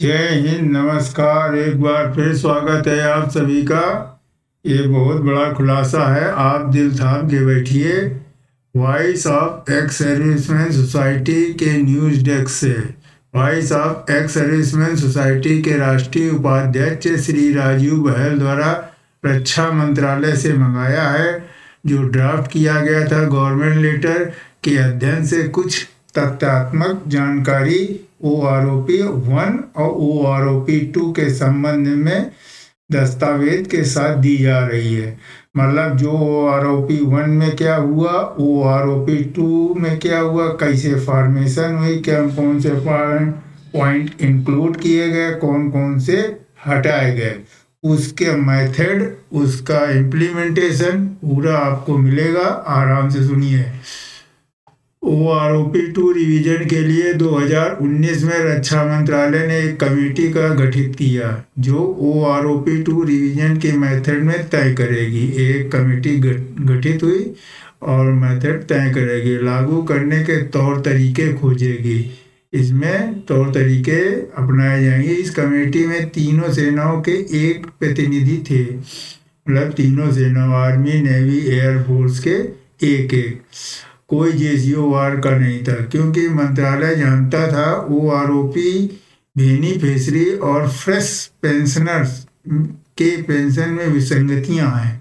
जय हिंद, नमस्कार। एक बार फिर स्वागत है आप सभी का। ये बहुत बड़ा खुलासा है, आप दिल थाम के बैठिए। Voice of ex serviceman society के न्यूज़ डेस्क से। Voice of ex serviceman society के राष्ट्रीय उपाध्यक्ष श्री राजीव बहल द्वारा रक्षा मंत्रालय से मंगाया है, जो ड्राफ्ट किया गया था गवर्नमेंट लेटर के अध्ययन से कुछ तथ्यात्मक जानकारी OROP 1 और OROP 2 के संबंध में दस्तावेज के साथ दी जा रही है। मतलब जो OROP 1 में क्या हुआ, OROP 2 में क्या हुआ, कैसे फॉर्मेशन हुई, क्या कौन से पॉइंट इंक्लूड किए गए, कौन कौन से हटाए गए, उसके मेथड, उसका इम्प्लीमेंटेशन पूरा आपको मिलेगा। आराम से सुनिए। OROP 2 रिवीजन के लिए 2019 में रक्षा मंत्रालय ने एक कमेटी का गठित किया, जो OROP 2 रिवीजन के मेथड में तय करेगी। एक कमेटी गठित हुई और मेथड तय करेगी, लागू करने के तौर तरीके खोजेगी। इसमें तौर तरीके अपनाए जाएंगे। इस कमेटी में तीनों सेनाओं के एक प्रतिनिधि थे, मतलब तीनों सेना, आर्मी, नेवी, एयर फोर्स के एक एक। कोई JCO वार का नहीं था, क्योंकि मंत्रालय जानता था OROP बेनिफिशरी और फ्रेश पेंशनर्स के पेंशन में विसंगतियां हैं।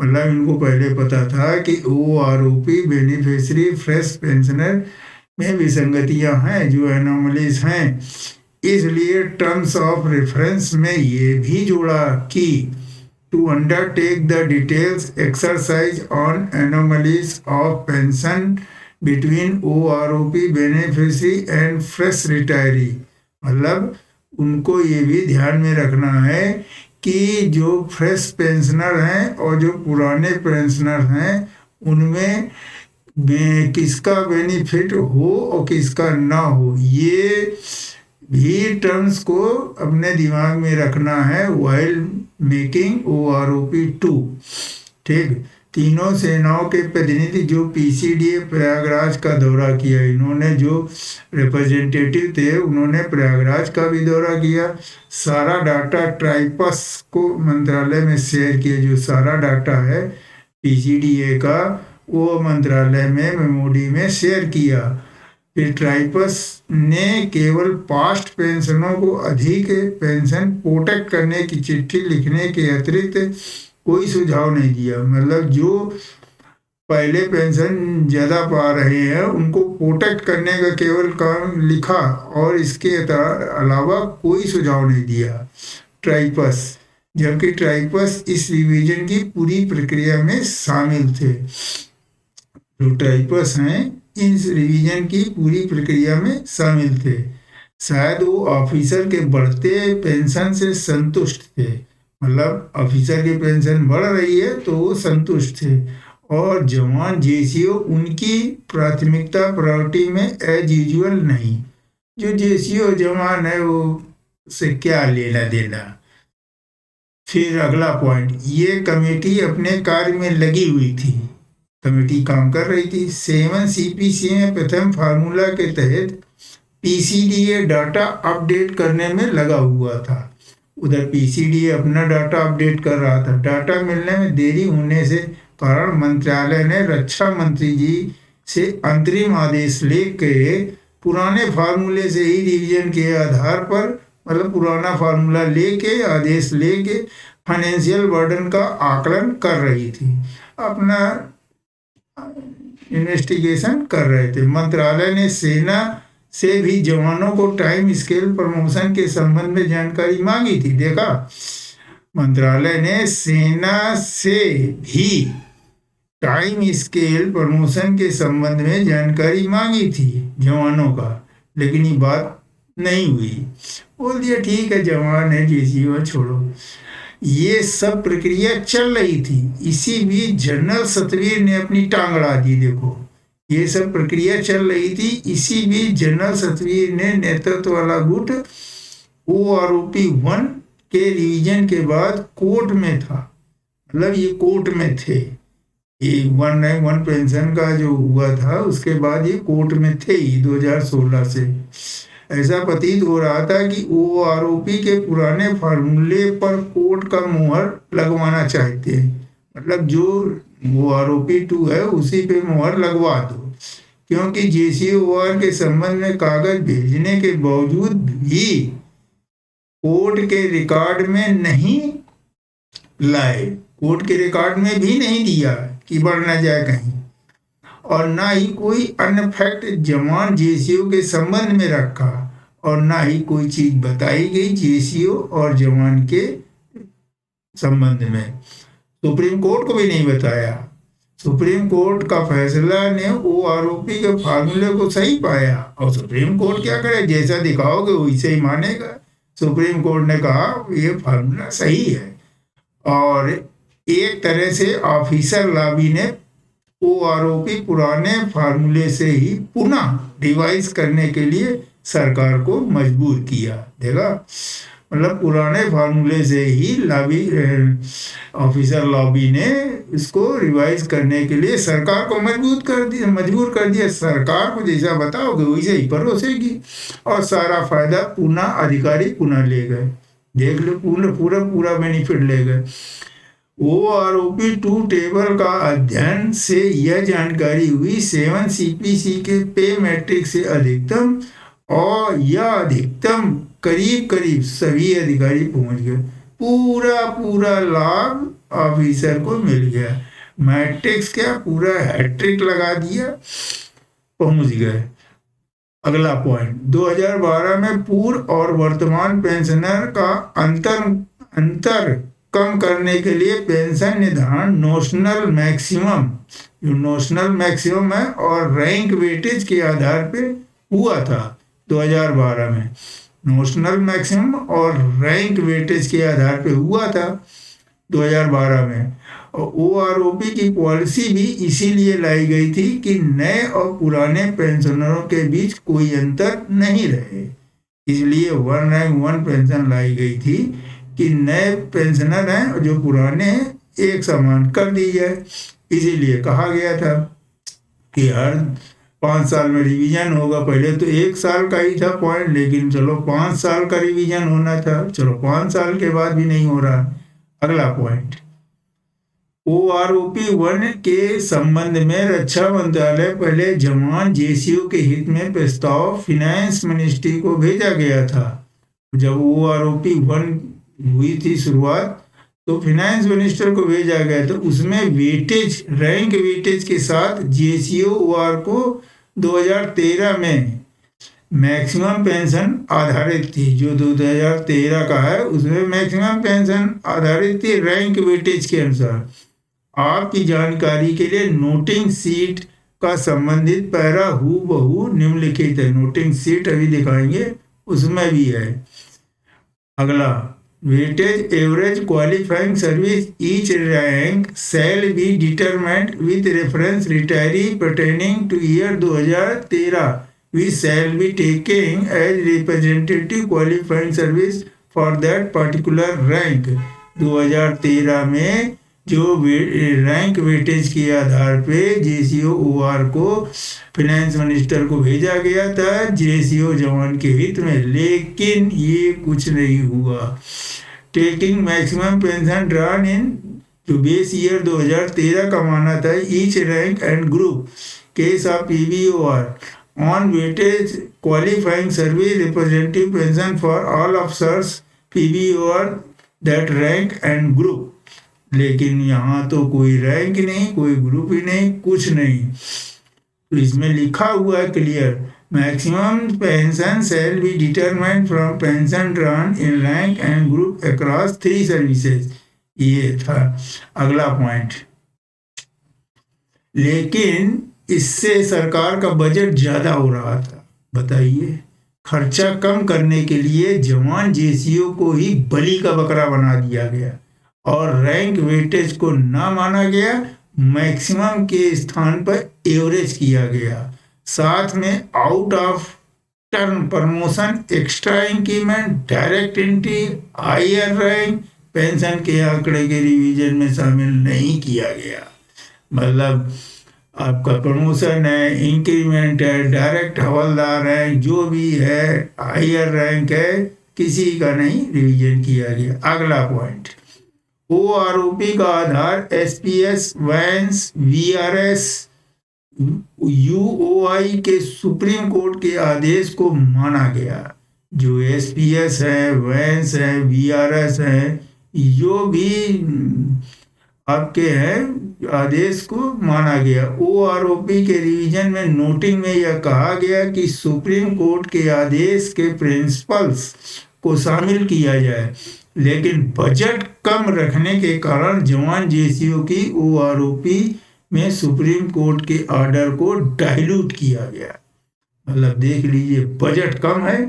मतलब इनको पहले पता था कि OROP बेनिफिशरी फ्रेश पेंशनर में विसंगतियां हैं, जो एनोमलीज हैं। इसलिए टर्म्स ऑफ रेफरेंस में ये भी जोड़ा कि to undertake the details exercise on anomalies of pension between OROP beneficiary and fresh retiree। मतलब उनको ये भी ध्यान में रखना है कि जो फ्रेश पेंशनर हैं और जो पुराने पेंशनर हैं, उनमें किसका बेनिफिट हो और किसका ना हो, ये भी टर्म्स को अपने दिमाग में रखना है वाइल मेकिंग OROP 2। ठीक। तीनों सेनाओं के प्रतिनिधि जो PCDA प्रयागराज का दौरा किया, इन्होंने जो रिप्रेजेंटेटिव थे उन्होंने प्रयागराज का भी दौरा किया। सारा डाटा ट्राइपस को मंत्रालय में शेयर किया। जो सारा डाटा है PCDA का, वो मंत्रालय में मेमोरी में शेयर किया। फिर ट्राइपस ने केवल पास्ट पेंशनों को अधिक पेंशन प्रोटेक्ट करने की चिट्ठी लिखने के अतिरिक्त कोई सुझाव नहीं दिया। मतलब जो पहले पेंशन ज़्यादा पा रहे हैं उनको प्रोटेक्ट करने का केवल काम लिखा, और इसके अलावा कोई सुझाव नहीं दिया ट्राइपस। जबकि ट्राइपस इस रिवीजन की पूरी प्रक्रिया में शामिल थे। जो ट्राइपस हैं इस रिवीजन की पूरी प्रक्रिया में शामिल थे। शायद वो ऑफिसर के बढ़ते पेंशन से संतुष्ट थे। मतलब ऑफिसर की पेंशन बढ़ रही है तो वो संतुष्ट थे, और जवान JCO उनकी प्राथमिकता प्रायोरिटी में एज यूजुअल नहीं। जो JCO जवान है वो से क्या लेना देना। फिर अगला पॉइंट, ये कमेटी अपने कार्य में लगी हुई थी। कमेटी काम कर रही थी। 7 CPC में प्रथम फार्मूला के तहत PCDA डाटा अपडेट करने में लगा हुआ था। उधर PCDA अपना डाटा अपडेट कर रहा था। डाटा मिलने में देरी होने से कारण मंत्रालय ने रक्षा मंत्री जी से अंतरिम आदेश लेके पुराने फार्मूले से ही रिवीजन के आधार पर, मतलब पुराना फार्मूला लेके, आदेश लेके फाइनेंशियल बर्डन का आकलन कर रही थी, अपना इन्वेस्टिगेशन कर रहे थे। मंत्रालय ने सेना से भी जवानों को टाइम स्केल प्रमोशन के संबंध में जानकारी मांगी थी। देखा, मंत्रालय ने सेना से भी टाइम स्केल प्रमोशन के संबंध में जानकारी मांगी थी जवानों का, लेकिन ये बात नहीं हुई। बोल दिया ठीक है, जवान है, JCO छोड़ो। ये सब प्रक्रिया चल रही थी। इसी बीच जनरल सतवीर ने अपनी टांग अड़ा दी। देखो, ये सब प्रक्रिया चल रही थी। इसी बीच जनरल सतवीर ने नेतृत्व वाला गुट OROP 1 के रिवीजन के बाद कोर्ट में था। मतलब ये कोर्ट में थे। ये 191 पेंशन का जो हुआ था उसके बाद ये कोर्ट में थे ही 2016 से। ऐसा प्रतीत हो रहा था कि ओआरओपी के पुराने फार्मूले पर कोर्ट का मुहर लगवाना चाहते हैं। मतलब जो ओआरओपी 2 है उसी पे मुहर लगवा दो, क्योंकि जेसीओआर के संबंध में कागज भेजने के बावजूद भी कोर्ट के रिकॉर्ड में नहीं लाए, कोर्ट के रिकॉर्ड में भी नहीं दिया कि बढ़ न जाए कहीं, और ना ही कोई अन्य फैक्ट जमान जेसीओ के संबंध में रखा, और ना ही कोई चीज बताई गई जेसीओ और जमान के संबंध में। सुप्रीम कोर्ट को भी नहीं बताया। सुप्रीम कोर्ट का फैसला ने ओआरओपी के फार्मूले को सही पाया, और सुप्रीम कोर्ट क्या करे, जैसा दिखाओगे वैसे ही मानेगा। सुप्रीम कोर्ट ने कहा ये फार्मूला सही है, और एक तरह से ऑफिसर लॉबी ने ओआरओपी पुराने फार्मूले से ही पुनः रिवाइज करने के लिए सरकार को मजबूर किया। देखा, मतलब पुराने फार्मूले से ही लॉबी ऑफिसर लॉबी ने इसको रिवाइज करने के लिए सरकार को मजबूर कर दिया। सरकार को जैसा बताओगे वैसे ही परोसेगी, और सारा फायदा पुनः अधिकारी पुनः ले गए। देख लो, पूरा बेनिफिट ले गए। ओआरओपी 2 टेबल का अध्ययन से यह जानकारी हुई 7 सीपीसी के पे मैट्रिक्स से अधिकतम और यह अधिकतम करीब सभी अधिकारी पहुंच गए। पूरा लाभ ऑफिसर को मिल गया। मैट्रिक्स क्या, पूरा हैट्रिक लगा दिया, पहुंच गए। अगला पॉइंट, 2012 में पूर्व और वर्तमान पेंशनर का अंतर कम करने के लिए पेंशन निर्धारण नोशनल मैक्सिमम है और रैंक वेटेज के आधार पे हुआ था। 2012 में नोशनल मैक्सिमम और रैंक वेटेज के आधार पे हुआ था 2012 में। और ओआरओपी की पॉलिसी भी इसीलिए लाई गई थी कि नए और पुराने पेंशनरों के बीच कोई अंतर नहीं रहे। इसलिए 1 रैंक 1 पेंशन लाई गई थी कि नए पेंशनर हैं और जो पुराने हैं एक समान कर दी जाए। इसीलिए कहा गया था कि हर 5 साल में रिवीजन होगा। पहले तो 1 साल का ही था पॉइंट, लेकिन चलो 5 साल का रिवीजन होना था, चलो 5 साल के बाद भी नहीं हो रहा। अगला पॉइंट, ओआरओपी 1 के संबंध में रक्षा मंत्रालय पहले जमान जेसीओ के हित में प्रस्ताव फिनेंस मिनिस्ट्री को भेजा गया था। जब ओआरओपी 1 हुई थी शुरुआत, तो फिनेंस मिनिस्टर को भेजा गया, तो उसमें वेटेज, रैंक वेटेज के साथ जेसीओआर को 2013 में मैक्सिमम पेंशन आधारित थी। जो 2013 का है उसमें मैक्सिमम पेंशन आधारित थी रैंक वेटेज के अनुसार। आपकी जानकारी के लिए नोटिंग सीट का संबंधित पैरा हूबहू निम्नलिखित है। नोटिंग सीट अभी दिखाएंगे, उसमें भी है। अगला, weightage average qualifying service each rank shall be determined with reference retiree pertaining two year 2013 which shall be taken as representative qualifying service for that particular rank। 2013 में जो रैंक वेटेज के आधार पे जेसीओआर को फिनेंस मिनिस्टर को भेजा गया था JCO जवान के हित में, लेकिन ये कुछ नहीं हुआ। Taking maximum pension drawn in जो बेस ईयर 2013 का माना था each rank and group case of PBOR on weightage qualifying service representative pension for all officers PBOR that rank and group. लेकिन यहाँ तो कोई रैंक नहीं, कोई ग्रुप ही नहीं, कुछ नहीं। तो इसमें लिखा हुआ है clear, maximum pension shall be determined from pension drawn in rank and group across 3 services. ये था अगला पॉइंट। लेकिन इससे सरकार का बजट ज्यादा हो रहा था। बताइए, खर्चा कम करने के लिए जवान जेसीओ को ही बलि का बकरा बना दिया गया और रैंक वेटेज को ना माना गया, मैक्सिमम के स्थान पर एवरेज किया गया। साथ में out of turn promotion, extra increment, direct entry, higher rank pension के आंकड़े के रिवीजन में शामिल नहीं किया गया। मतलब आपका प्रमोशन है, इंक्रीमेंट है, डायरेक्ट हवलदार है, जो भी है, हायर रैंक है, किसी का नहीं रिवीजन किया गया। अगला पॉइंट, OROP का आधार SPS, वैंस, VRS, UOI के सुप्रीम कोर्ट के आदेश को माना गया। जो SPS है, वैंस है, VRS है, जो भी आपके हैं आदेश को माना गया। OROP के रिवीजन में नोटिंग में यह कहा गया कि सुप्रीम कोर्ट के आदेश के प्रिंसिपल्स को शामिल किया जाए, लेकिन बजट कम रखने के कारण जवान JCO की OROP में सुप्रीम कोर्ट के ऑर्डर को डाइल्यूट किया गया। मतलब देख लीजिए, बजट कम है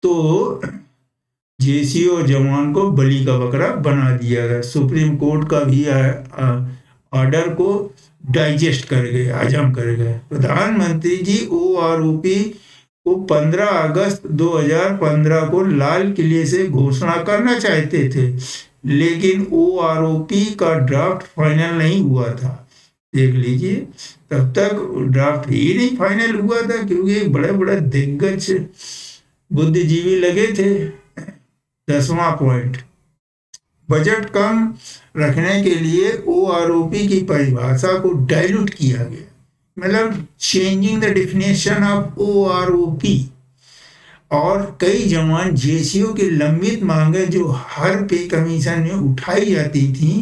तो JCO जवान को बलि का बकरा बना दिया गया। सुप्रीम कोर्ट का भी ऑर्डर को डाइजेस्ट कर गए, हजम कर गए। प्रधानमंत्री जी OROP को 15 अगस्त 2015 को लाल किले से घोषणा करना चाहते थे, लेकिन OROP का ड्राफ्ट फाइनल नहीं हुआ था। देख लीजिए, तब तक ड्राफ्ट ही नहीं फाइनल हुआ था, क्योंकि बड़े बड़े दिग्गज बुद्धिजीवी लगे थे। 10वां पॉइंट, बजट कम रखने के लिए OROP की परिभाषा को डाइल्यूट किया गया। मतलब changing the definition of OROP। और कई जवान JCO की लंबित मांगे जो हर पे कमीशन में उठाई जाती थी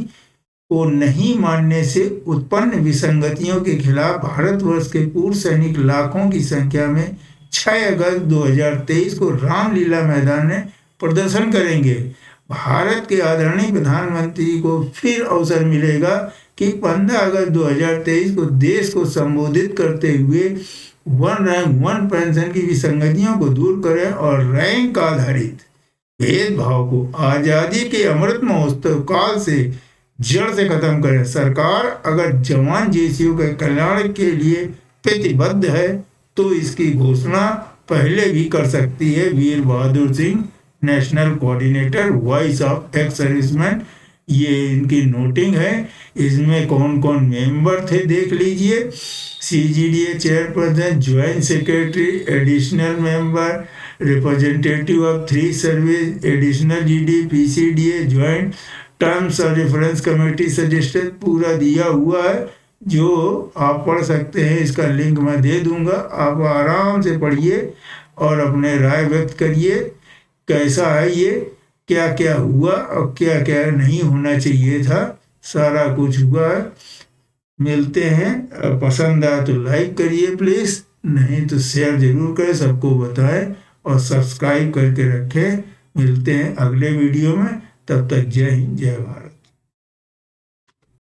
को नहीं मानने से उत्पन्न विसंगतियों के खिलाफ भारतवर्ष के पूर्व सैनिक लाखों की संख्या में 6 अगस्त 2023 को रामलीला मैदान में प्रदर्शन करेंगे। भारत के आदरणीय प्रधानमंत्री को फिर अवसर मिलेगा कि 15 अगस्त 2023 को देश को संबोधित करते हुए वन रैंक वन पेंशन की विसंगतियों को दूर करें और रैंक आधारित भेदभाव को आज़ादी के अमृत महोत्सव काल से जड़ से खत्म करें। सरकार अगर जवान JCO के कल्याण के लिए प्रतिबद्ध है तो इसकी घोषणा पहले भी कर सकती है। Veer Bahadur Singh, national coordinator, voice of ex serviceman, ये इनकी नोटिंग है। इसमें कौन कौन मेंबर थे देख लीजिए। CGDA chairperson, joint secretary, additional member, representative of 3 service, additional GD, PCDA, joint terms और रेफरेंस कमेटी सजेस्टेड, पूरा दिया हुआ है, जो आप पढ़ सकते हैं। इसका लिंक मैं दे दूंगा, आप आराम से पढ़िए और अपने राय व्यक्त करिए। कैसा है ये, क्या क्या हुआ और क्या क्या नहीं होना चाहिए था, सारा कुछ हुआ है। मिलते हैं, पसंद आए तो लाइक करिए प्लीज़, नहीं तो शेयर जरूर करें, सबको बताएं और सब्सक्राइब करके रखें। मिलते हैं अगले वीडियो में, तब तक जय हिंद, जय भारत।